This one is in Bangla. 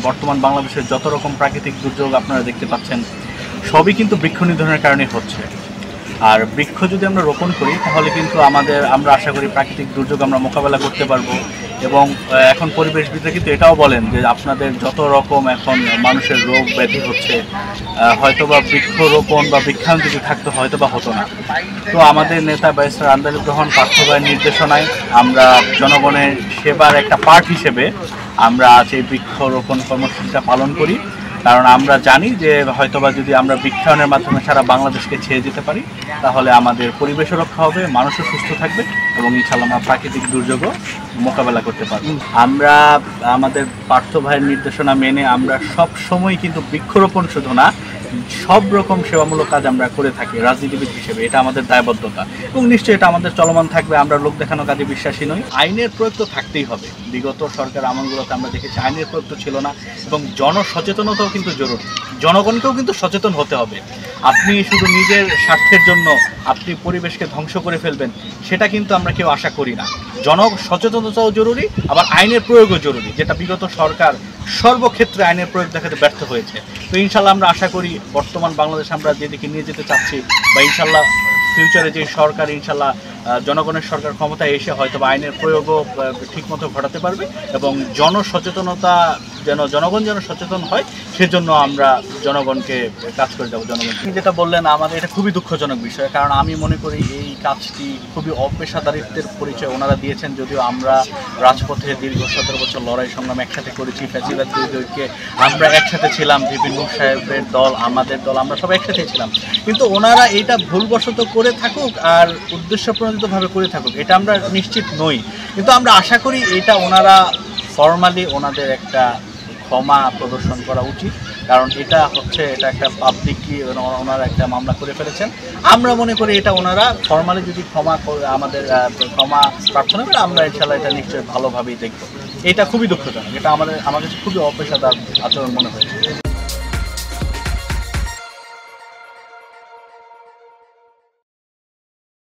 বর্তমান বাংলাদেশের যত রকম প্রাকৃতিক দুর্যোগ আপনারা দেখতে পাচ্ছেন সবই কিন্তু বৃক্ষ নিধনের কারণে হচ্ছে। আর বৃক্ষ যদি আমরা রোপণ করি তাহলে কিন্তু আমরা আশা করি প্রাকৃতিক দুর্যোগ আমরা মোকাবেলা করতে পারবো। এবং এখন পরিবেশবিদরা কিন্তু এটাও বলেন যে আপনাদের যত রকম এখন মানুষের রোগ ব্যাধি হচ্ছে হয়তোবা বৃক্ষরোপণ বা বৃক্ষায়ন যদি থাকতো হয়তোবা হতো না। তো আমাদের নেতা ব্যারিস্টার আন্দালিব রহমান পার্থ ভাইয়ের নির্দেশনায় আমরা জনগণের সেবার একটা পার্ট হিসেবে আমরা আজ এই বৃক্ষরোপণ কর্মসূচিটা পালন করি। কারণ আমরা জানি যে হয়তোবা যদি আমরা বৃক্ষায়নের মাধ্যমে সারা বাংলাদেশকে ছেয়ে যেতে পারি তাহলে আমাদের পরিবেশও রক্ষা হবে, মানুষও সুস্থ থাকবে এবং ইনশাআল্লাহ আমরা প্রাকৃতিক দুর্যোগও মোকাবেলা করতে পারব। আমরা আমাদের পার্থ ভাইয়ের নির্দেশনা মেনে আমরা সব সময় কিন্তু বৃক্ষরোপণ শুধু না সব রকম সেবামূলক কাজ আমরা করে থাকি রাজনীতিবিদ হিসেবে। এটা আমাদের দায়বদ্ধতা এবং নিশ্চয়ই এটা আমাদের চলমান থাকবে। আমরা লোক দেখানো কাজে বিশ্বাসী নই। আইনের প্রয়োগ তো থাকতেই হবে। বিগত সরকার আমলগুলোতে আমরা দেখেছি আইনের প্রয়োগ তো ছিল না এবং জনসচেতনতাও কিন্তু জরুরি। জনগণকেও কিন্তু সচেতন হতে হবে। আপনি শুধু নিজের স্বার্থের জন্য আপনি পরিবেশকে ধ্বংস করে ফেলবেন সেটা কিন্তু আমরা কেউ আশা করি না। সচেতনতাও জরুরি, আবার আইনের প্রয়োগও জরুরি, যেটা বিগত সরকার সর্বক্ষেত্রে আইনের প্রয়োগ দেখাতে ব্যর্থ হয়েছে। তো ইনশাল্লাহ আমরা আশা করি বর্তমান বাংলাদেশ আমরা যেদিকে নিয়ে যেতে চাচ্ছি বা ইনশাল্লাহ ফিউচারে যে সরকার ইনশাল্লাহ জনগণের সরকার ক্ষমতায় এসে হয়তো আইনের প্রয়োগও ঠিকমতো ঘটাতে পারবে এবং জনসচেতনতা জনগণ যেন সচেতন হয় সেজন্য আমরা জনগণকে কাজ করে যাবো। জনগণ যেটা বললেন আমাদের এটা খুবই দুঃখজনক বিষয়, কারণ আমি মনে করি এই কাজটি খুবই অপেশাদারিত্বের পরিচয় ওনারা দিয়েছেন। যদিও আমরা রাজপথে দীর্ঘ 17 বছর লড়াই সংগ্রাম একসাথে করেছি, ফ্যাসিবাদ বিরোধীকে আমরা একসাথে ছিলাম, বিপিন সাহেবের দল আমাদের দল আমরা সব একসাথে ছিলাম। কিন্তু ওনারা এটা ভুলবশত করে থাকুক আর উদ্দেশ্যপ্রণোদিতভাবে করে থাকুক এটা আমরা নিশ্চিত নই, কিন্তু আমরা আশা করি এটা ওনারা ফর্মালি ওনাদের একটা ক্ষমা প্রদর্শন করা উচিত। কারণ এটা একটা পাবলিকলি ওনারা একটা মামলা করে ফেলেছেন। আমরা মনে করি এটা ওনারা ফর্মালি যদি আমাদের ক্ষমা প্রার্থনা করে আমরা ইনশাআল্লাহ এটা নিশ্চয়ই ভালোভাবেই দেখব। এটা খুবই দুঃখজনক। এটা আমার কাছে খুবই অপেশাদার আচরণ মনে হয়েছে।